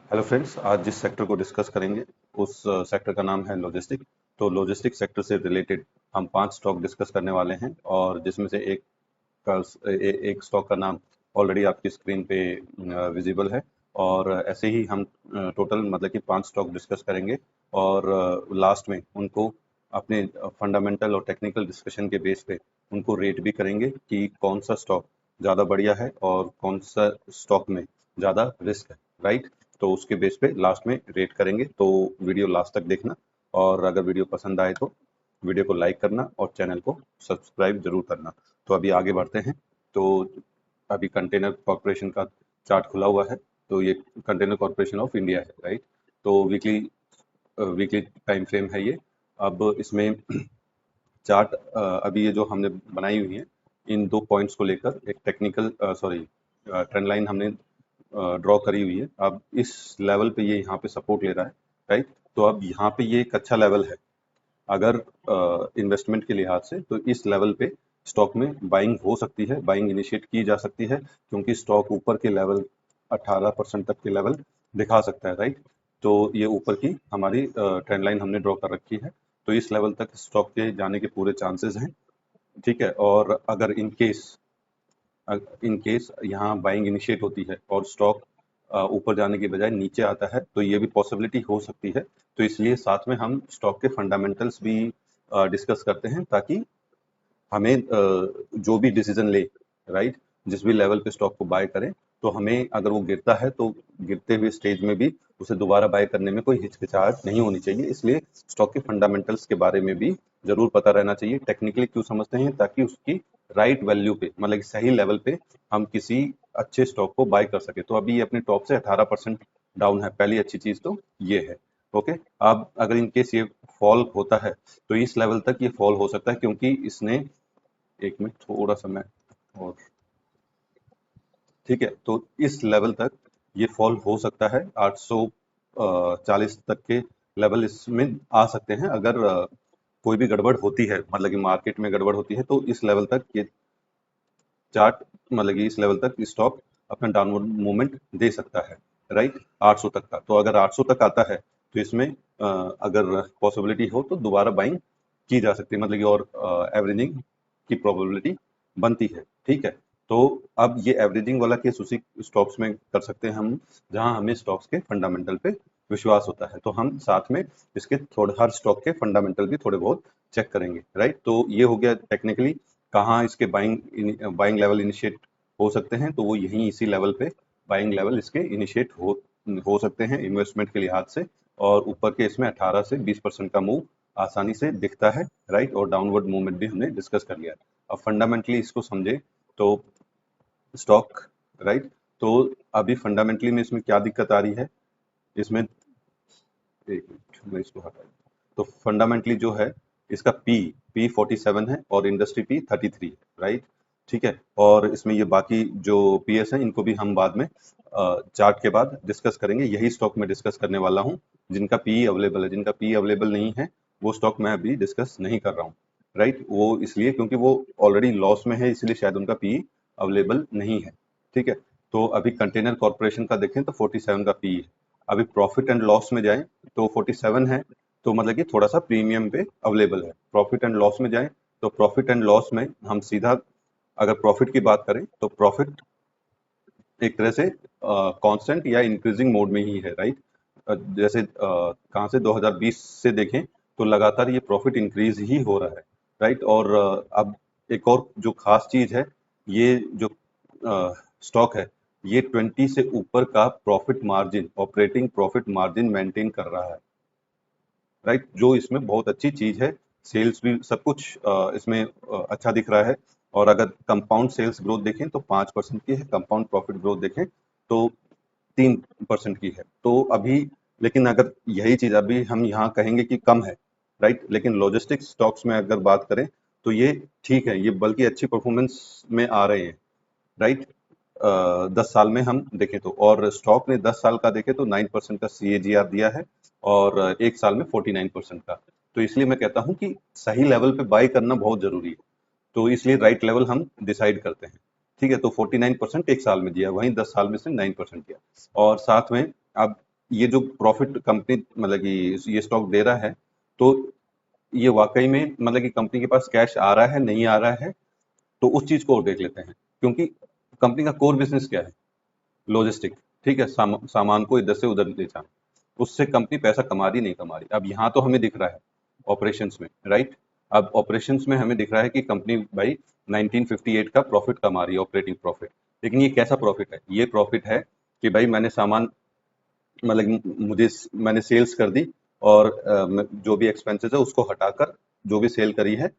Hello friends, आज जिस sector को डिस्कस करेंगे उस सेक्टर का नाम है लॉजिस्टिक। तो लॉजिस्टिक सेक्टर से रिलेटेड हम 5 स्टॉक डिस्कस करने वाले हैं और जिसमें से एक स्टॉक का नाम ऑलरेडी आपकी स्क्रीन पे विजिबल है। और ऐसे ही हम टोटल मतलब कि 5 स्टॉक डिस्कस करेंगे और लास्ट में उनको अपने फंडामेंटल और टेक्निकल डिस्कशन के बेस पे उनको रेट भी करेंगे कि कौन सा स्टॉक ज़्यादा बढ़िया है और कौन सा स्टॉक में ज़्यादा रिस्क है, राइट। तो उसके बेस पे लास्ट में रेट करेंगे। तो वीडियो लास्ट तक देखना और अगर वीडियो पसंद आए तो वीडियो को लाइक करना और चैनल को सब्सक्राइब जरूर करना। तो अभी आगे बढ़ते हैं। तो अभी कंटेनर कॉर्पोरेशन का चार्ट खुला हुआ है। तो ये कंटेनर कॉर्पोरेशन ऑफ इंडिया है, राइट। तो वीकली वीकली टाइम फ्रेम है ये। अब इसमें चार्ट अभी ये जो हमने बनाई हुई है इन 2 पॉइंट्स को लेकर एक टेक्निकल ट्रेंड लाइन हमने ड्रॉ करी हुई है। अब इस लेवल पे ये यहाँ पे सपोर्ट ले रहा है, राइट। तो अब यहाँ पे ये एक अच्छा लेवल है अगर इन्वेस्टमेंट के लिहाज से। तो इस लेवल पे स्टॉक में बाइंग हो सकती है, बाइंग इनिशिएट की जा सकती है क्योंकि स्टॉक ऊपर के लेवल 18% तक के लेवल दिखा सकता है, राइट। तो ये ऊपर की हमारी ट्रेंड लाइन हमने ड्रॉ कर रखी है। तो इस लेवल तक स्टॉक के जाने के पूरे चांसेस हैं, ठीक है। और अगर इन केस यहाँ बाइंग इनिशिएट होती है और स्टॉक ऊपर जाने के बजाय नीचे आता है तो ये भी पॉसिबिलिटी हो सकती है। तो इसलिए साथ में हम स्टॉक के फंडामेंटल्स भी डिस्कस करते हैं ताकि हमें जो भी डिसीजन ले, राइट, जिस भी लेवल पे स्टॉक को बाय करें तो हमें अगर वो गिरता है तो गिरते हुए स्टेज में भी उसे दोबारा बाय करने में कोई हिचकिचाहट नहीं होनी चाहिए। इसलिए स्टॉक के फंडामेंटल्स के बारे में भी जरूर पता रहना चाहिए। टेक्निकली क्यों समझते हैं, ताकि उसकी राइट वैल्यू पे मतलब कि सही लेवल पे हम किसी अच्छे स्टॉक को बाय कर सके। तो अभी ये अपने टॉप से 18% डाउन है, पहली अच्छी चीज तो ये है। ओके, अब अगर इन केस ये फॉल होता है तो इस लेवल तक ये फॉल हो सकता है क्योंकि इसने, एक मिनट थोड़ा सा मैं, और ठीक है, तो इस लेवल तक ये फॉल हो सकता है। 840 तक के लेवल इसमें आ सकते हैं अगर कोई भी गड़बड़ होती है, मतलब कि मार्केट में गड़बड़ होती है तो इस लेवल तक ये चार्ट मतलब कि इस लेवल तक स्टॉक अपना डाउनवर्ड मूवमेंट दे सकता है, राइट। 800 तक का, तो अगर 800 तक आता है तो इसमें अगर पॉसिबिलिटी हो तो दोबारा बाइंग की जा सकती है, मतलब कि और एवरेजिंग की प्रोबेबिलिटी बनती है, ठीक है। तो अब ये एवरेजिंग वाला केस उसी स्टॉक्स में कर सकते हैं हम जहां हमें स्टॉक्स के फंडामेंटल पे विश्वास होता है। तो हम साथ में इसके थोड़े हर स्टॉक के फंडामेंटल भी थोड़े बहुत चेक करेंगे, राइट। तो ये हो गया टेक्निकली कहाँ इसके बाइंग लेवल इनिशिएट हो सकते हैं। तो वो यहीं इसी लेवल पे बाइंग लेवल इसके इनिशिएट हो सकते हैं इन्वेस्टमेंट के लिहाज से। और ऊपर के इसमें 18 से 20% का मूव आसानी से दिखता है, राइट। और डाउनवर्ड मूवमेंट भी हमने डिस्कस कर लिया है। अब फंडामेंटली इसको समझे तो स्टॉक, राइट। तो अभी फंडामेंटली में इसमें क्या दिक्कत आ रही है, इसमें एक मिनट मैं इसको हटा, तो फंडामेंटली जो है इसका पी 47 है और इंडस्ट्री पी 33 है, राइट, ठीक है। और इसमें ये बाकी जो पीएस हैं इनको भी हम बाद में चार्ट के बाद डिस्कस करेंगे। यही स्टॉक में डिस्कस करने वाला हूँ जिनका पी अवेलेबल है। जिनका पी अवेलेबल नहीं है वो स्टॉक मैं अभी डिस्कस नहीं कर रहा हूँ, राइट। वो इसलिए क्योंकि वो ऑलरेडी लॉस में है, इसलिए शायद उनका पी अवेलेबल नहीं है, ठीक है। तो अभी कंटेनर कॉर्पोरेशन का देखें तो 47 का पी है। अभी प्रॉफिट एंड लॉस में जाएं तो 47 है, तो मतलब कि थोड़ा सा प्रीमियम पे अवेलेबल है। प्रॉफिट एंड लॉस में जाएं तो प्रॉफिट एंड लॉस में हम सीधा अगर प्रॉफिट की बात करें तो प्रॉफिट एक तरह से कांस्टेंट या इंक्रीजिंग मोड में ही है, राइट। जैसे कहाँ से 2020 से देखें तो लगातार ये प्रॉफिट इंक्रीज ही हो रहा है, राइट। और अब एक और जो खास चीज है, ये जो स्टॉक है ये 20 से ऊपर का profit margin, operating profit margin maintain कर रहा है, राइट। जो इसमें बहुत अच्छी चीज है। सेल्स भी सब कुछ इसमें अच्छा दिख रहा है। और अगर कंपाउंड सेल्स ग्रोथ देखें तो 5% की है, कंपाउंड प्रॉफिट ग्रोथ देखें तो 3% की है। तो अभी, लेकिन अगर यही चीज अभी हम यहाँ कहेंगे कि कम है, राइट, लेकिन लॉजिस्टिक स्टॉक्स में अगर बात करें तो ये ठीक है, ये बल्कि अच्छी परफॉर्मेंस में आ रहे हैं, राइट। 10 साल में हम देखें तो, और स्टॉक ने 10 साल का देखें तो 9% का CAGR दिया है और एक साल में 49% का। तो इसलिए मैं कहता हूं कि सही लेवल पे बाय करना बहुत जरूरी है। तो इसलिए राइट लेवल हम डिसाइड करते हैं, ठीक है। तो 49% एक साल में दिया, वहीं 10 साल में से 9% दिया। और साथ में अब ये जो प्रॉफिट कंपनी मतलब कि ये स्टॉक दे रहा है, तो ये वाकई में मतलब कि कंपनी के पास कैश आ रहा है नहीं आ रहा है, तो उस चीज को और देख लेते हैं। क्योंकि कंपनी का कोर बिजनेस क्या है? लॉजिस्टिक। ठीक है, सामान को इधर से उधर ले जाना। उससे कंपनी पैसा कमा रही नहीं कमा रही, अब यहाँ तो हमें दिख रहा है ऑपरेशंस में, राइट। अब ऑपरेशंस में हमें दिख रहा है कि कंपनी भाई 1958 का प्रॉफिट कमा रही है, ऑपरेटिंग प्रॉफिट। लेकिन ये कैसा प्रॉफिट है? ये प्रॉफिट है कि भाई मैंने सामान मतलब मैंने सेल्स कर दी, और जो भी एक्सपेंसेस है उसको हटाकर जो भी सेल करी है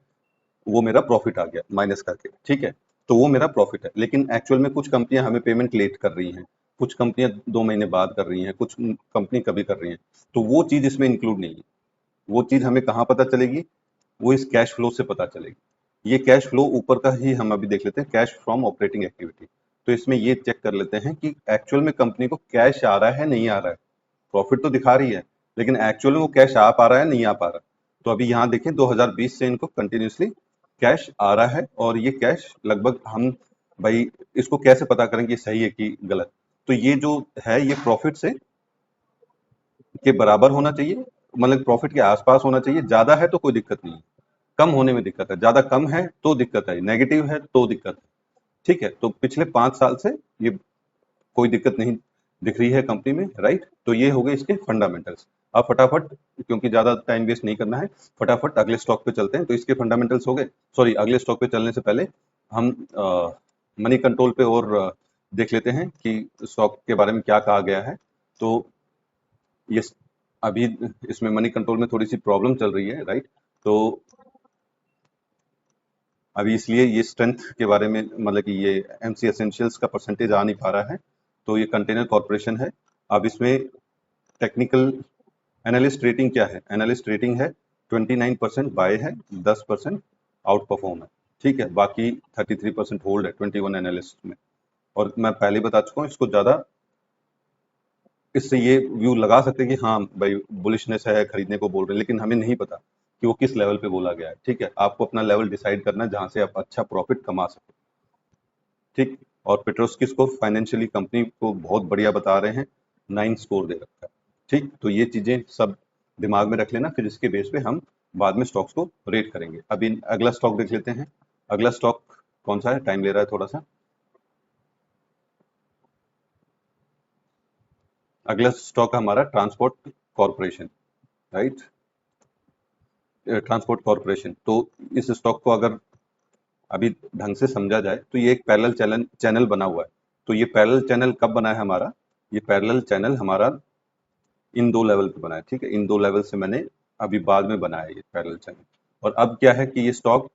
वो मेरा प्रॉफिट आ गया माइनस करके, ठीक है। तो वो मेरा प्रॉफिट है। लेकिन एक्चुअल में कुछ कंपनियां हमें पेमेंट लेट कर रही हैं, कुछ कंपनियां 2 महीने बाद कर रही हैं, कुछ कंपनी कभी कर रही हैं, तो वो चीज इसमें इंक्लूड नहीं है। वो चीज हमें कहाँ पता चलेगी? वो इस कैश फ्लो से पता चलेगी। ये कैश फ्लो ऊपर का ही हम अभी देख लेते हैं, कैश फ्रॉम ऑपरेटिंग एक्टिविटी। तो इसमें ये चेक कर लेते हैं कि एक्चुअल में कंपनी को कैश आ रहा है नहीं आ रहा है। प्रॉफिट तो दिखा रही है, लेकिन एक्चुअल में वो कैश आ पा रहा है नहीं आ पा रहा। तो अभी यहाँ देखें 2020 से इनको कंटिन्यूसली कैश आ रहा है, और ये कैश लगभग हम भाई इसको कैसे पता करें कि सही है कि गलत? तो ये जो है ये प्रॉफिट से के बराबर होना चाहिए, मतलब प्रॉफिट के आसपास होना चाहिए। ज्यादा है तो कोई दिक्कत नहीं है, कम होने में दिक्कत है, ज्यादा कम है तो दिक्कत है, नेगेटिव है तो दिक्कत है। ठीक है, तो पिछले 5 साल से ये कोई दिक्कत नहीं दिख रही है कंपनी में, राइट। तो ये हो गए इसके फंडामेंटल्स। अब फटाफट, क्योंकि ज्यादा टाइम वेस्ट नहीं करना है, फटाफट अगले स्टॉक पे चलते हैं। तो इसके फंडामेंटल्स हो गए। सॉरी, अगले स्टॉक पे चलने से पहले हम मनी कंट्रोल पे और देख लेते हैं कि स्टॉक के बारे में क्या कहा गया है। तो ये अभी इसमें मनी कंट्रोल में थोड़ी सी प्रॉब्लम चल रही है, राइट। तो अभी इसलिए ये स्ट्रेंथ के बारे में मतलब कि ये एमसी एसेंशियल्स का परसेंटेज आ नहीं पा रहा है। तो ये कंटेनर कॉर्पोरेशन है। अब इसमें टेक्निकल एनालिस्ट रेटिंग क्या है? एनालिस्ट रेटिंग है 29% बाय है, 10% आउट परफॉर्म है। ठीक है, बाकी 33% होल्ड है 21 एनालिस्ट में। और मैं पहले बता चुका हूँ, इसको ज्यादा इससे ये व्यू लगा सकते हैं कि हाँ भाई बुलिशनेस है, खरीदने को बोल रहे हैं, लेकिन हमें नहीं पता कि वो किस लेवल पे बोला गया है। ठीक है, आपको अपना लेवल डिसाइड करना है जहां से आप अच्छा प्रॉफिट कमा सको। ठीक। और पेट्रोस्की स्कोर फाइनेंशियली कंपनी को बहुत बढ़िया बता रहे हैं, 9 स्कोर दे रखा है। ठीक, तो ये चीजें सब दिमाग में रख लेना, फिर इसके बेस पे हम बाद में स्टॉक्स को रेट करेंगे। अभी अगला स्टॉक देख लेते हैं। अगला स्टॉक कौन सा है? टाइम ले रहा है थोड़ा सा। अगला स्टॉक हमारा transport corporation, right. Transport corporation. तो इस स्टॉक को अगर अभी ढंग से समझा जाए तो ये एक पैरेलल चैनल चैनल बना हुआ है। तो ये पैरेलल चैनल कब बना है हमारा? ये पैरेलल चैनल हमारा इन 2 लेवल पे बना है। ठीक है, इन 2 लेवल से मैंने अभी बाद में बनाया ये पैरेलल चैनल। और अब क्या है कि ये स्टॉक,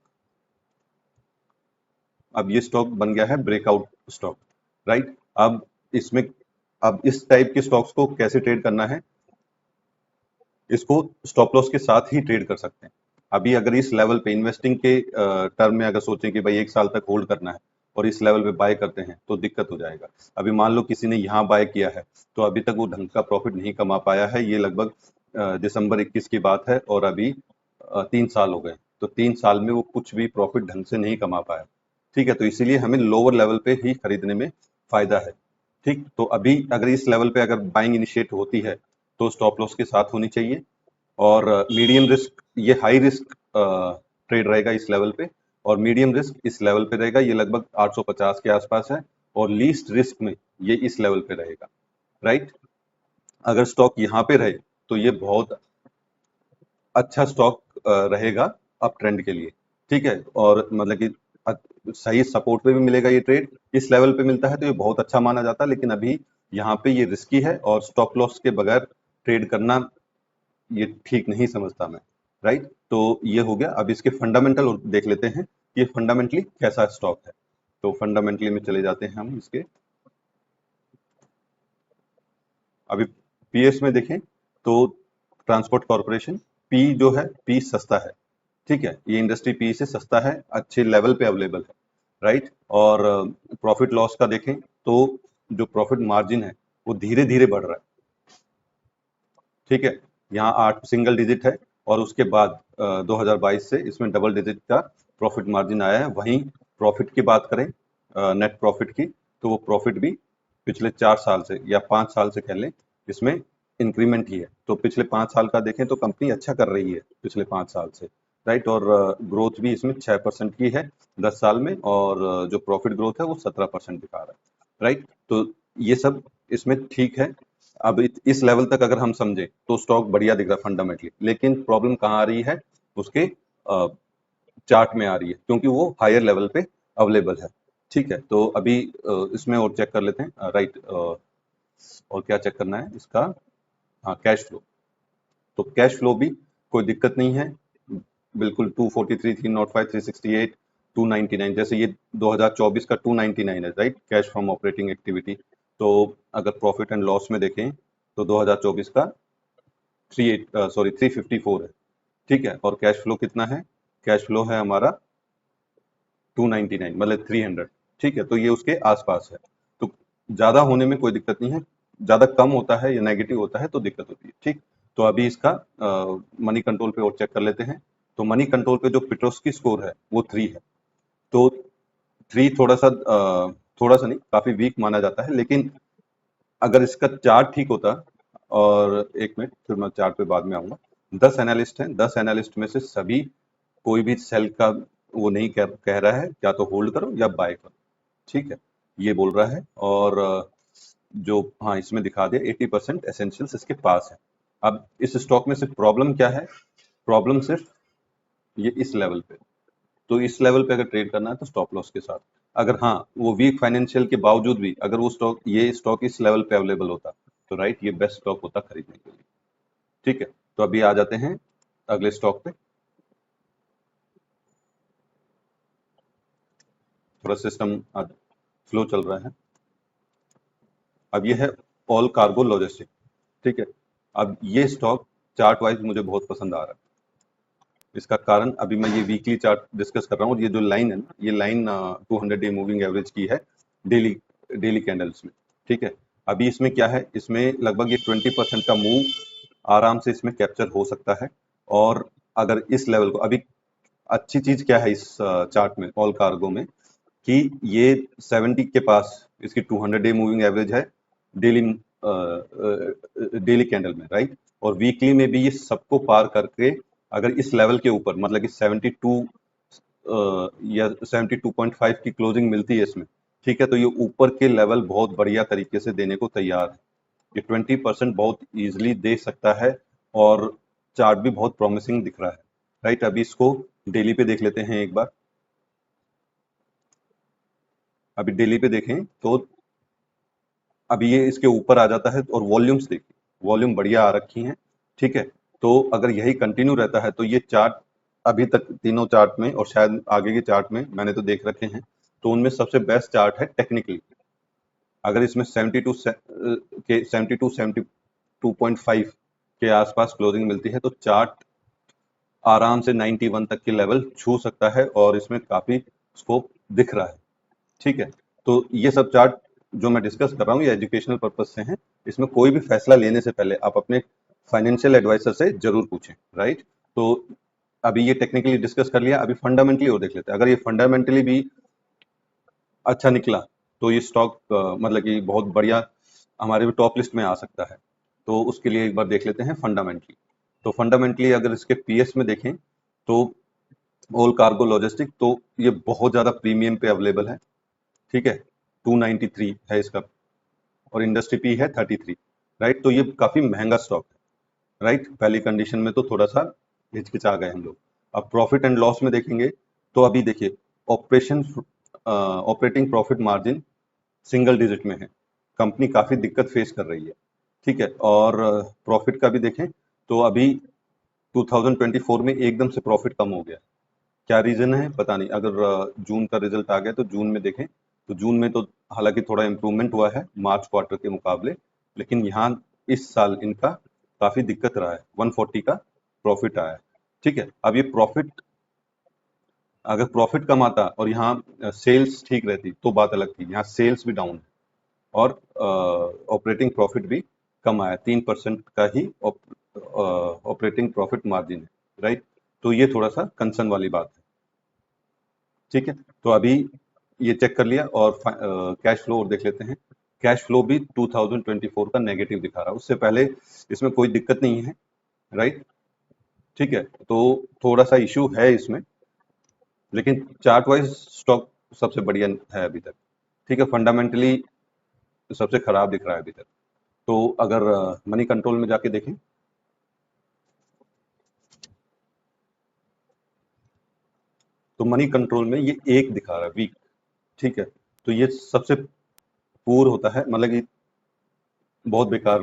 अब ये स्टॉक बन गया है ब्रेकआउट स्टॉक, राइट। अब इसमें, अब इस टाइप के स्टॉक्स को कैसे ट्रेड करना है? इसको स्टॉप लॉस के साथ ही ट्रेड कर सकते हैं। अभी अगर इस लेवल पे इन्वेस्टिंग के टर्म में अगर सोचें कि भाई 1 साल तक होल्ड करना है और इस लेवल पे बाय करते हैं तो दिक्कत हो जाएगा। अभी मान लो किसी ने यहाँ बाय किया है, तो अभी तक वो ढंग का प्रॉफिट नहीं कमा पाया है। ये लगभग दिसंबर 21 की बात है, और अभी 3 साल हो गए। तो 3 साल में वो कुछ भी प्रॉफिट ढंग से नहीं कमा पाया। ठीक है, तो इसीलिए हमें लोअर लेवल पे ही खरीदने में फायदा है। ठीक, तो अभी अगर इस लेवल पे अगर बाइंग इनिशिएट होती है तो स्टॉप लॉस के साथ होनी चाहिए। और मीडियम रिस्क, ये हाई रिस्क ट्रेड रहेगा इस लेवल पे, और मीडियम रिस्क इस लेवल पे रहेगा, ये लगभग 850 के आसपास है। और लीस्ट रिस्क में ये इस लेवल पे रहेगा, राइट। अगर स्टॉक यहाँ पे रहे तो ये बहुत अच्छा स्टॉक रहेगा अप ट्रेंड के लिए। ठीक है, और मतलब कि सही सपोर्ट पे भी मिलेगा। ये ट्रेड इस लेवल पे मिलता है तो ये बहुत अच्छा माना जाता है, लेकिन अभी यहाँ पे ये रिस्की है, और स्टॉप लॉस के बगैर ट्रेड करना ये ठीक नहीं समझता मैं, राइट। तो ये हो गया। अब इसके फंडामेंटल देख लेते हैं कि ये फंडामेंटली कैसा स्टॉक है। तो फंडामेंटली में चले जाते हैं हम इसके। अभी पीएस में देखें तो ट्रांसपोर्ट कॉर्पोरेशन, पी जो है, पी सस्ता है। ठीक है, ये इंडस्ट्री पी से सस्ता है, अच्छे लेवल पे अवेलेबल है, राइट। और प्रॉफिट लॉस का देखें तो जो प्रॉफिट मार्जिन है वो धीरे धीरे बढ़ रहा है। ठीक है, यहाँ 8 सिंगल डिजिट है, और उसके बाद 2022 से इसमें डबल डिजिट का प्रॉफिट मार्जिन आया है। वहीं प्रॉफिट की बात करें, नेट प्रॉफिट की, तो वो प्रॉफिट भी पिछले 4 साल से या 5 साल से कह लें, इसमें इंक्रीमेंट ही है। तो पिछले 5 साल का देखें तो कंपनी अच्छा कर रही है पिछले 5 साल से, राइट। और ग्रोथ भी इसमें 6% की है 10 साल में, और जो प्रॉफिट ग्रोथ है वो 17% दिखा रहा है, राइट। तो ये सब इसमें ठीक है। अब इस लेवल तक अगर हम समझे तो स्टॉक बढ़िया दिख रहा है फंडामेंटली, लेकिन प्रॉब्लम कहाँ आ रही है, उसके चार्ट में आ रही है, क्योंकि वो हायर लेवल पे अवेलेबल है। ठीक है, तो अभी इसमें और चेक कर लेते हैं, राइट। और क्या चेक करना है इसका, हाँ, कैश फ्लो। तो कैश फ्लो भी कोई दिक्कत नहीं है, बिल्कुल 243, 305, 368, 299, जैसे ये 2024 का 299 है, right, cash from operating activity. तो अगर प्रॉफिट एंड लॉस में देखें तो 2024 का 354 है, ठीक है। और कैश फ्लो कितना है, कैश फ्लो है हमारा 299, मतलब 300, ठीक है। तो ये उसके आसपास है, तो ज्यादा होने में कोई दिक्कत नहीं है, ज्यादा कम होता है या नेगेटिव होता है तो दिक्कत होती है, ठीक। तो अभी इसका मनी कंट्रोल पे और चेक कर लेते हैं। तो मनी कंट्रोल पे जो पिट्रोस्की स्कोर है वो 3 है। तो 3 थोड़ा सा नहीं, काफी वीक माना जाता है, लेकिन अगर इसका चार्ट ठीक होता, और एक मिनट फिर मैं चार्ट पे बाद में आऊंगा। 10 एनालिस्ट हैं, 10 एनालिस्ट में से सभी कोई भी सेल का वो नहीं कह रहा है, या तो होल्ड करो या बाय करो, ठीक है, ये बोल रहा है। और जो, हाँ, इसमें दिखा दिया 80% एसेंशियल्स इसके पास है। अब इस स्टॉक में सिर्फ प्रॉब्लम क्या है, प्रॉब्लम सिर्फ ये इस लेवल पे। तो इस लेवल पे अगर ट्रेड करना है तो स्टॉप लॉस के साथ। अगर हाँ, वो वीक फाइनेंशियल के बावजूद भी अगर वो स्टॉक, ये स्टॉक इस लेवल पे अवेलेबल होता तो राइट, ये बेस्ट स्टॉक होता खरीदने के लिए, ठीक है। तो अभी आ जाते हैं अगले स्टॉक पे। थोड़ा सिस्टम फ्लो चल रहा है। अब ये है ऑल कार्गो लॉजिस्टिक, ठीक है। अब ये स्टॉक चार्ट वाइज मुझे बहुत पसंद आ रहा है। इसका कारण, अभी मैं ये वीकली चार्ट डिस्कस कर रहा हूँ, और ये जो लाइन है ना, ये लाइन 200 डे मूविंग एवरेज की है, डेली डेली कैंडल्स में, ठीक है। अभी इसमें क्या है, इसमें लगभग ये 20% का मूव आराम से इसमें कैप्चर हो सकता है। और अगर इस लेवल को, अभी अच्छी चीज क्या है इस चार्ट में, ऑल कार्गो में, कि ये 70 के पास इसकी 200 डे मूविंग एवरेज है, डेली डेली कैंडल में, राइट। और वीकली में भी ये सबको पार करके अगर इस लेवल के ऊपर, मतलब कि 72 या 72.5 की क्लोजिंग मिलती है इसमें, ठीक है, तो ये ऊपर के लेवल बहुत बढ़िया तरीके से देने को तैयार है। ये 20% बहुत इजीली दे सकता है, और चार्ट भी बहुत प्रॉमिसिंग दिख रहा है, राइट। अभी इसको डेली पे देख लेते हैं एक बार। अभी डेली पे देखें तो अभी ये इसके ऊपर आ जाता है, और वॉल्यूम्स देखिए, वॉल्यूम बढ़िया आ रखी हैं, ठीक है। तो अगर यही कंटिन्यू रहता है तो ये चार्ट, अभी तक तीनों चार्ट में और शायद आगे के चार्ट में मैंने तो देख रखे हैं, तो उनमें सबसे बेस्ट चार्ट है टेक्निकली। अगर इसमें 72.5 के आसपास क्लोजिंग मिलती है तो चार्ट आराम से 91 तक के लेवल छू सकता है, और इसमें काफी स्कोप दिख रहा है, ठीक है। तो ये सब चार्ट जो मैं डिस्कस कर रहा हूँ ये एजुकेशनल पर्पज से हैं। इसमें कोई भी फैसला लेने से पहले आप अपने फाइनेंशियल एडवाइजर से जरूर पूछें, राइट। तो अभी ये टेक्निकली डिस्कस कर लिया, अभी फंडामेंटली और देख लेते हैं। अगर ये फंडामेंटली भी अच्छा निकला तो ये स्टॉक मतलब कि बहुत बढ़िया हमारे भी टॉप लिस्ट में आ सकता है। तो उसके लिए एक बार देख लेते हैं फंडामेंटली। तो फंडामेंटली अगर इसके पीएस में देखें तो ऑल कार्गो लॉजिस्टिक, तो ये बहुत ज्यादा प्रीमियम पे अवेलेबल है, ठीक है। 293 है इसका, और इंडस्ट्री पी है 33, राइट। तो ये काफी महंगा स्टॉक है, राइट। पहली कंडीशन में तो थोड़ा सा हिचकिचा गए हम लोग। अब प्रॉफिट एंड लॉस में देखेंगे तो अभी देखिए, operation operating profit margin single digit में है, कंपनी काफी दिक्कत फेस कर रही है, ठीक है। और प्रॉफिट का भी देखें तो अभी 2024 में एकदम से प्रॉफिट कम हो गया। क्या रीजन है पता नहीं। अगर जून का रिजल्ट आ गया तो जून में देखें तो जून में तो हालांकि थोड़ा इम्प्रूवमेंट हुआ है मार्च क्वार्टर के मुकाबले, लेकिन यहाँ इस साल इनका काफी दिक्कत रहा है, 140 का प्रॉफिट आया है, ठीक है। अब ये प्रॉफिट, अगर प्रॉफिट कम आता और यहाँ सेल्स ठीक रहती तो बात अलग थी। यहाँ सेल्स भी डाउन है, और ऑपरेटिंग प्रॉफिट भी कम आया, 3% का ही ऑपरेटिंग प्रॉफिट मार्जिन है, राइट। तो ये थोड़ा सा कंसर्न वाली बात है, ठीक है। तो अभी ये चेक कर लिया, और कैश फ्लो और देख लेते हैं। कैश फ्लो भी 2024 का नेगेटिव दिखा रहा है। उससे पहले इसमें कोई दिक्कत नहीं है, राइट। ठीक है, तो थोड़ा सा इशू है इसमें, लेकिन चार्ट वाइज स्टॉक सबसे बढ़िया है अभी तक। ठीक है, फंडामेंटली सबसे खराब दिख रहा है अभी तक। तो अगर मनी कंट्रोल में जाके देखें, तो मनी कंट्रोल में ये एक दिखा रहा है वीक। ठीक है, तो ये सबसे पुअर होता है, मतलब कि बहुत बेकार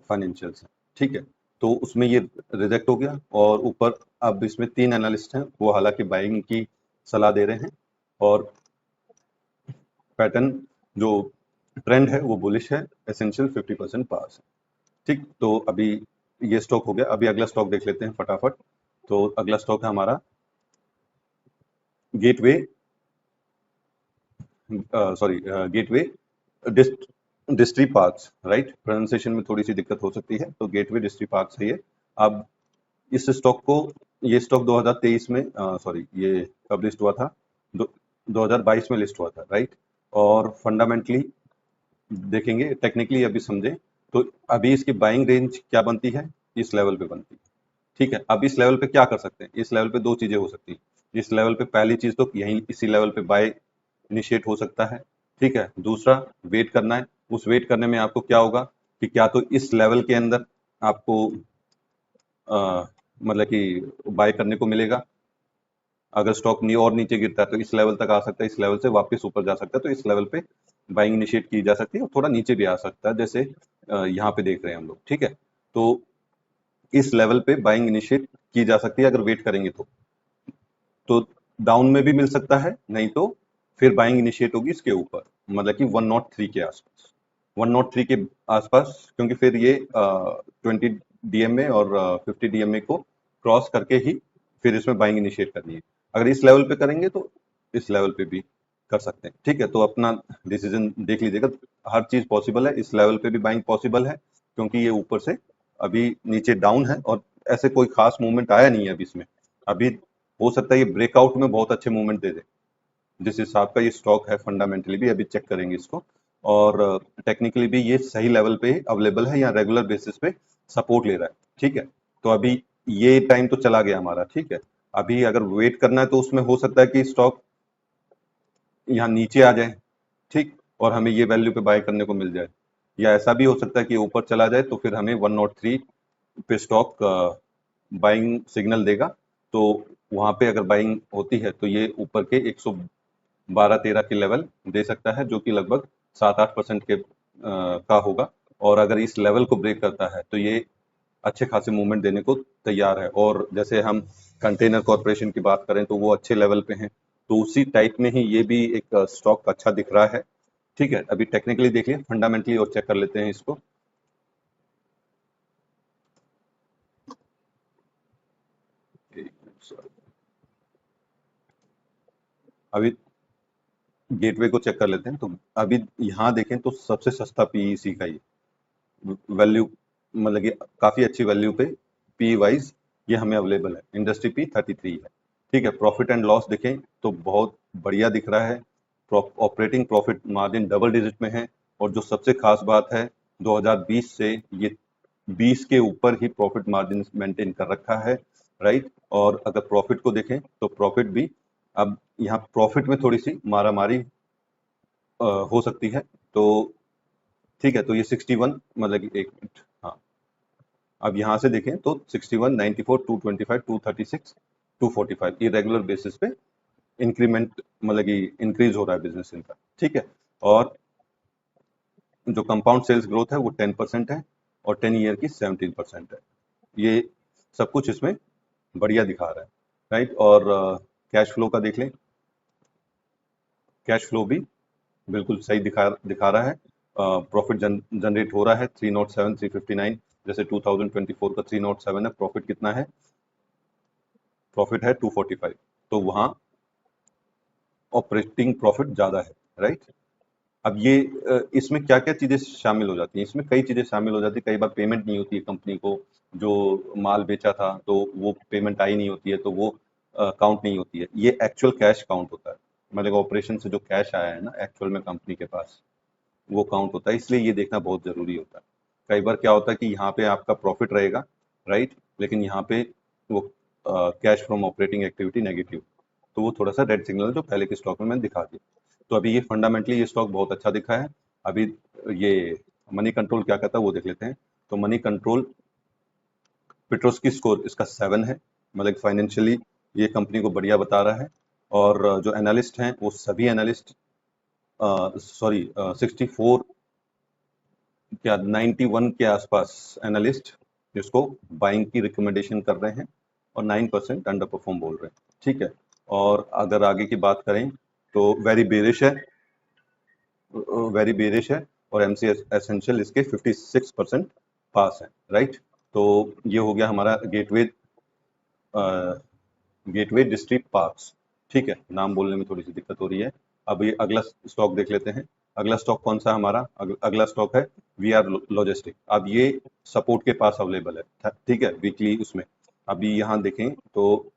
फाइनेंशियल्स है। ठीक है, तो उसमें ये रिजेक्ट हो गया। और ऊपर अब इसमें 3 एनालिस्ट हैं, वो हालांकि बाइंग की सलाह दे रहे हैं, और पैटर्न जो ट्रेंड है वो बुलिश है, एसेंशियल 50% पास है। ठीक, तो अभी ये स्टॉक हो गया। अभी अगला स्टॉक देख लेते हैं फटाफट। तो अगला स्टॉक है हमारा Gateway, sorry Gateway Distriparks, right. Pronunciation में थोड़ी सी दिक्कत हो सकती है, तो गेटवे डिस्ट्री पार्क्स है ये। अब इस स्टॉक को, ये स्टॉक 2023 में, सॉरी ये कब लिस्ट हुआ था, 2022 में लिस्ट हुआ था, राइट। और फंडामेंटली देखेंगे, टेक्निकली अभी समझें, तो अभी इसकी बाइंग रेंज क्या बनती है, इस लेवल पे बनती है। ठीक है, अब इस लेवल पे क्या कर सकते हैं, इस लेवल पे दो चीजें हो सकती हैं। इस लेवल पे पहली चीज तो यहीं इसी लेवल पे बाय इनिशिएट हो सकता है। ठीक है, दूसरा वेट करना है। उस वेट करने में आपको क्या होगा कि क्या तो इस लेवल के अंदर आपको मतलब कि बाय करने को मिलेगा। अगर स्टॉक और नीचे गिरता है तो इस लेवल तक आ सकता है, इस लेवल से वापस ऊपर जा सकता है, तो इस लेवल पे बाइंग इनिशिएट की जा सकती है, और थोड़ा नीचे भी आ सकता है, जैसे यहाँ पे देख रहे हैं हम लोग। ठीक है, तो इस लेवल पे बाइंग इनिशिएट की जा सकती है अगर वेट करेंगे तो डाउन में भी मिल सकता है, नहीं तो फिर बाइंग इनिशिएट होगी इसके ऊपर, मतलब कि 103 के आसपास, 103 के आसपास, क्योंकि फिर ये 20 डीएमए और 50 डीएमए को क्रॉस करके ही फिर इसमें बाइंग इनिशिएट करनी है। अगर इस लेवल पे करेंगे तो इस लेवल पे भी कर सकते हैं। ठीक है, तो अपना डिसीजन देख लीजिएगा। हर चीज पॉसिबल है, इस लेवल पे भी बाइंग पॉसिबल है, क्योंकि ये ऊपर से अभी नीचे डाउन है, और ऐसे कोई खास मूवमेंट आया नहीं है अभी इसमें। अभी हो सकता है ये ब्रेकआउट में बहुत अच्छे मूवमेंट दे दे, जिस हिसाब का ये स्टॉक है। फंडामेंटली भी अभी चेक करेंगे इसको, और टेक्निकली भी ये सही लेवल पे अवेलेबल है, या रेगुलर बेसिस पे सपोर्ट ले रहा है। ठीक है, तो अभी ये टाइम तो चला गया हमारा। ठीक है, अभी अगर वेट करना है तो उसमें हो सकता है कि स्टॉक यहाँ नीचे आ जाए, ठीक, और हमें ये वैल्यू पे बाय करने को मिल जाए, या ऐसा भी हो सकता है कि ऊपर चला जाए तो फिर हमें 103 पे स्टॉक बाइंग सिग्नल देगा। तो वहां पे अगर बाइंग होती है तो ये ऊपर के 112-13 के लेवल दे सकता है, जो कि लगभग 7-8% के का होगा। और अगर इस लेवल को ब्रेक करता है तो ये अच्छे खासे मूवमेंट देने को तैयार है। और जैसे हम कंटेनर कॉर्पोरेशन की बात करें तो वो अच्छे लेवल पे हैं, तो उसी टाइप में ही ये भी एक स्टॉक अच्छा दिख रहा है। ठीक है, अभी टेक्निकली देखिए, फंडामेंटली और चेक कर लेते हैं इसको। अभी गेटवे को चेक कर लेते हैं, तो अभी यहाँ देखें तो सबसे सस्ता पीईसी का ही वैल्यू, मतलब कि काफी अच्छी वैल्यू पे पी वाइज ये हमें अवेलेबल है। इंडस्ट्री पी 33 है। ठीक है, प्रॉफिट एंड लॉस देखें तो बहुत बढ़िया दिख रहा है। Operating profit margin double digit में है, और जो सबसे खास बात है, 2020 से ये 20 के ऊपर ही प्रॉफिट मार्जिन मेंटेन कर रखा है, राइट। और अगर प्रॉफिट को देखें तो प्रॉफिट भी, अब यहाँ प्रॉफिट में थोड़ी सी मारामारी हो सकती है। तो ठीक है, तो ये 61, मतलब कि एक मिनट, हाँ, अब यहाँ से देखें तो 61, 94, 225, 236, 245 ये रेगुलर बेसिस पे इंक्रीमेंट, मतलब कि इंक्रीज हो रहा है बिजनेस इनका। ठीक है, और जो कंपाउंड सेल्स ग्रोथ है वो 10% है, और 10 ईयर की 17% है। ये सब कुछ इसमें बढ़िया दिखा रहा है, राइट। और कैश फ्लो का देख लें, कैश फ्लो भी बिल्कुल सही दिखा रहा है। प्रॉफिट जनरेट हो रहा है 307, 359, जैसे 2024 का 307 है। प्रॉफिट कितना है, प्रॉफिट है 245, तो वहाँ ऑपरेटिंग प्रॉफिट ज्यादा है, राइट। अब ये इसमें क्या क्या चीजें शामिल हो जाती हैं, इसमें कई चीजें शामिल हो जाती है। कई बार पेमेंट नहीं होती है कंपनी को, जो माल बेचा था तो वो पेमेंट आई नहीं होती है, तो वो काउंट नहीं होती है। ये एक्चुअल कैश काउंट होता है, मतलब ऑपरेशन से जो कैश आया है ना एक्चुअल में कंपनी के पास, वो काउंट होता है, इसलिए ये देखना बहुत जरूरी होता है। कई बार क्या होता है कि यहाँ पे आपका प्रॉफिट रहेगा, राइट, लेकिन यहाँ पे वो cash from operating activity negative, तो वो थोड़ा सा रेड सिग्नल जो पहले के स्टॉक में मैंने दिखा दिया। तो अभी ये फंडामेंटली ये स्टॉक बहुत अच्छा दिखा है। अभी ये मनी कंट्रोल क्या कहता है वो देख लेते हैं। तो मनी कंट्रोल पेट्रोस्की स्कोर इसका 7 है, मतलब फाइनेंशियली ये कंपनी को बढ़िया बता रहा है। और जो एनालिस्ट हैं वो सभी एनालिस्ट सॉरी 64 क्या 91 के आसपास एनालिस्ट इसको बाइंग की रिकमेंडेशन कर रहे हैं और 9% अंडर परफॉर्म बोल रहे हैं, ठीक है। और अगर आगे की बात करें तो वेरी बेरिश है और एमसी एसेंशियल इसके 56% पास है, राइट। तो ये हो गया हमारा गेटवे डिस्ट्रिक्ट पार्क्स, ठीक है, नाम बोलने में थोड़ी सी दिक्कत हो रही है। अब ये अगला स्टॉक देख लेते हैं। अगला स्टॉक कौन सा हमारा अगला स्टॉक है वी आर लॉजिस्टिक। अब ये सपोर्ट के पास अवेलेबल है, ठीक है, वीकली उसमें। अभी यहाँ देखें तो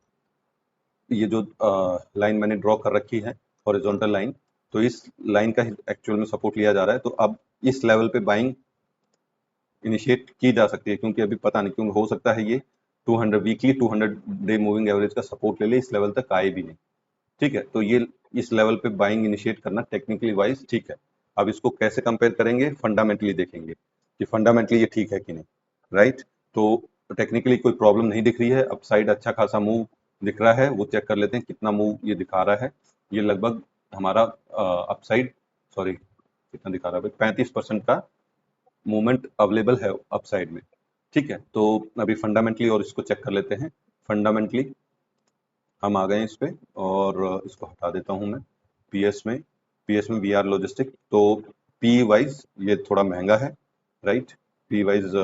ये जो लाइन मैंने ड्रॉ कर रखी है हॉरिजॉन्टल लाइन, तो इस लाइन का एक्चुअल में सपोर्ट लिया जा रहा है। तो अब इस लेवल पे बाइंग इनिशिएट की जा सकती है, क्योंकि अभी पता नहीं क्यों हो सकता है ये 200 वीकली 200 डे मूविंग एवरेज का सपोर्ट ले ले, इस लेवल तक आए भी नहीं, ठीक है। तो ये इस लेवल पे बाइंग इनिशिएट करना टेक्निकली वाइज ठीक है। अब इसको कैसे कंपेयर करेंगे, फंडामेंटली देखेंगे कि फंडामेंटली ये ठीक है कि नहीं, राइट। तो टेक्निकली कोई प्रॉब्लम नहीं दिख रही है, अपसाइड अच्छा खासा मूव दिख रहा है, वो चेक कर लेते हैं कितना मूव ये दिखा रहा है। ये लगभग हमारा अपसाइड सॉरी कितना दिखा रहा है, 35% का मूवमेंट अवेलेबल है अपसाइड में, ठीक है। तो अभी फंडामेंटली और इसको चेक कर लेते हैं। फंडामेंटली हम आ गए इस पे और इसको हटा देता हूं मैं। पीएस में वी आर लॉजिस्टिक, तो पी वाइज ये थोड़ा महंगा है, राइट, पी वाइज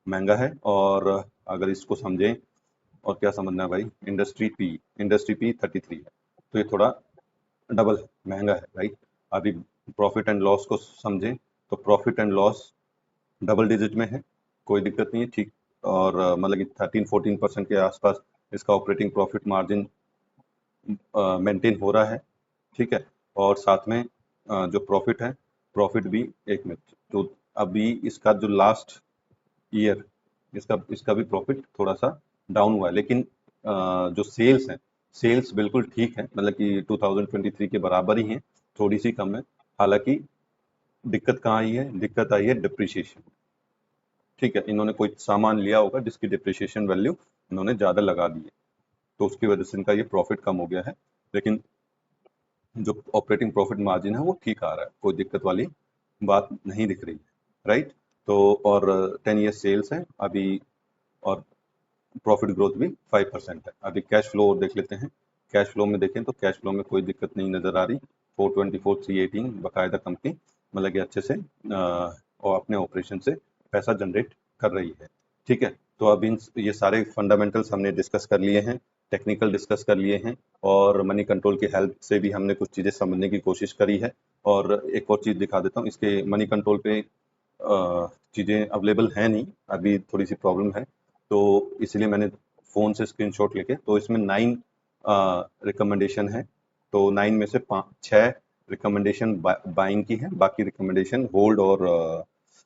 महंगा है। और अगर इसको समझें और क्या समझना है भाई, इंडस्ट्री पी 33 है, तो ये थोड़ा डबल है, महंगा है, राइट। अभी प्रॉफिट एंड लॉस को समझें तो profit and loss double digit में है, कोई दिक्कत नहीं है, ठीक। और मतलब कि 13-14% के आसपास इसका ऑपरेटिंग प्रॉफिट मार्जिन मेंटेन हो रहा है, ठीक है। और साथ में जो प्रॉफिट है, प्रॉफिट भी एक मिनट, तो अभी इसका जो लास्ट ईयर इसका भी प्रॉफिट थोड़ा सा डाउन हुआ है, लेकिन जो सेल्स हैं, सेल्स बिल्कुल ठीक है, मतलब कि 2023 के बराबर ही हैं, थोड़ी सी कम है। हालांकि दिक्कत कहाँ आई है, दिक्कत आई है डिप्रिशिएशन, ठीक है। इन्होंने कोई सामान लिया होगा जिसकी डिप्रिशिएशन वैल्यू इन्होंने ज्यादा लगा दी है, तो उसकी वजह से इनका ये प्रॉफिट कम हो गया है। लेकिन जो ऑपरेटिंग प्रॉफिट मार्जिन है वो ठीक आ रहा है, कोई दिक्कत वाली बात नहीं दिख रही है, राइट। तो और 10 ईयर सेल्स है अभी, और प्रॉफिट ग्रोथ भी 5% है। अभी कैश फ्लो देख लेते हैं। कैश फ्लो में देखें तो कैश फ्लो में कोई दिक्कत नहीं नजर आ रही, 424 318 बकायदा कंपनी मतलब कि अच्छे से और अपने ऑपरेशन से पैसा जनरेट कर रही है, ठीक है। तो अब इन ये सारे फंडामेंटल्स हमने डिस्कस कर लिए हैं, टेक्निकल डिस्कस कर लिए हैं, और मनी कंट्रोल की हेल्प से भी हमने कुछ चीज़ें समझने की कोशिश करी है। और एक और चीज़ दिखा देता हूँ, इसके मनी कंट्रोल पे चीज़ें अवेलेबल हैं नहीं, अभी थोड़ी सी प्रॉब्लम है, तो इसलिए मैंने फ़ोन से स्क्रीनशॉट लेके, तो इसमें 9 रिकमेंडेशन है, तो 9 में से 6 रिकमेंडेशन बाइंग की है, बाकी रिकमेंडेशन होल्ड और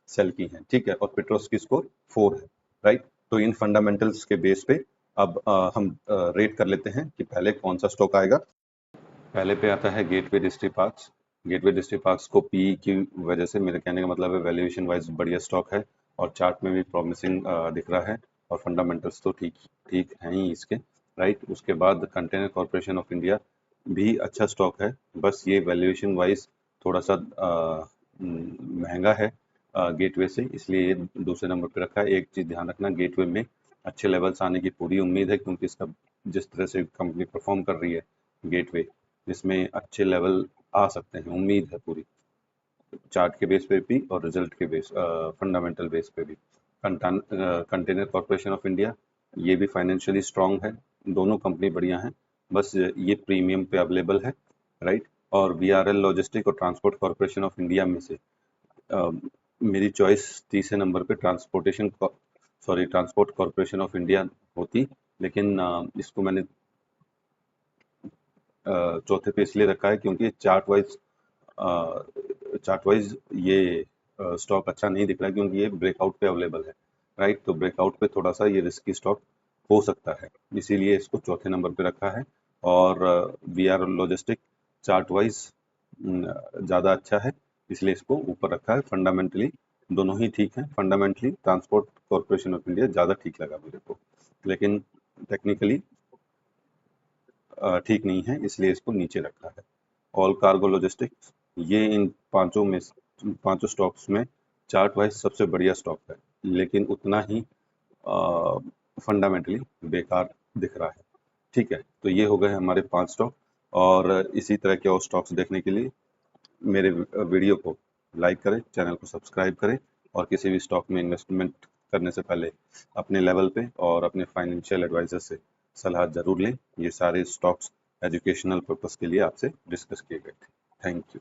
सेल की है, ठीक है। और पेट्रोस की स्कोर 4 है, राइट। तो इन फंडामेंटल्स के बेस पे अब हम रेट कर लेते हैं कि पहले कौन सा स्टॉक आएगा। पहले पे आता है gateway district parks. Gateway district parks को पी की वजह से, मेरे कहने का मतलब है वैल्यूएशन वाइज बढ़िया स्टॉक है, और चार्ट में भी प्रॉमिसिंग दिख रहा है, और फंडामेंटल्स तो ठीक ठीक हैं ही इसके, राइट। उसके बाद कंटेनर कॉर्पोरेशन ऑफ इंडिया भी अच्छा स्टॉक है, बस ये वैल्यूएशन वाइज थोड़ा सा महंगा है गेटवे से, इसलिए ये दूसरे नंबर पे रखा है। एक चीज़ ध्यान रखना, गेटवे में अच्छे लेवल्स आने की पूरी उम्मीद है, क्योंकि इसका जिस तरह से कंपनी परफॉर्म कर रही है गेटवे, जिसमें अच्छे लेवल आ सकते हैं, उम्मीद है पूरी, चार्ट के बेस पे भी और रिजल्ट के बेस फंडामेंटल बेस पे भी। कंटेनर कॉर्पोरेशन ऑफ इंडिया ये भी फाइनेंशियली स्ट्रांग है, दोनों कंपनी बढ़िया हैं, बस ये प्रीमियम पे अवेलेबल है, राइट। और वीआरएल लॉजिस्टिक और ट्रांसपोर्ट कॉर्पोरेशन ऑफ इंडिया में से मेरी चॉइस तीसरे नंबर पे ट्रांसपोर्ट कॉर्पोरेशन ऑफ इंडिया होती, लेकिन इसको मैंने चौथे पे इसलिए रखा है क्योंकि चार्ट वाइज चार्ट वाइज ये स्टॉक अच्छा नहीं दिख रहा है क्योंकि ये ब्रेकआउट पे अवेलेबल है, राइट। तो ब्रेकआउट पे थोड़ा सा ये रिस्की स्टॉक हो सकता है, इसीलिए इसको चौथे नंबर पे रखा है। और we are logistic chart wise ज़्यादा अच्छा है, इसलिए इसको ऊपर रखा है। फंडामेंटली दोनों ही ठीक हैं। Fundamentally transport corporation of India ज़्यादा ठीक लगा मेरे को, लेकिन टेक्निकली ठीक नहीं है, इसलिए इसको नीचे रखा है। ऑल कार्गो लॉजिस्टिक्स, ये इन पांचों स्टॉक्स में चार्ट वाइज सबसे बढ़िया स्टॉक है, लेकिन उतना ही फंडामेंटली बेकार दिख रहा है। ठीक है, तो ये हो गए हमारे 5 स्टॉक। और इसी तरह के और स्टॉक्स देखने के लिए मेरे वीडियो को लाइक करें, चैनल को सब्सक्राइब करें, और किसी भी स्टॉक में इन्वेस्टमेंट करने से पहले अपने लेवल पे और अपने फाइनेंशियल एडवाइजर से सलाह जरूर लें। ये सारे स्टॉक्स एजुकेशनल पर्पस के लिए आपसे डिस्कस किए गए थे। Thank you.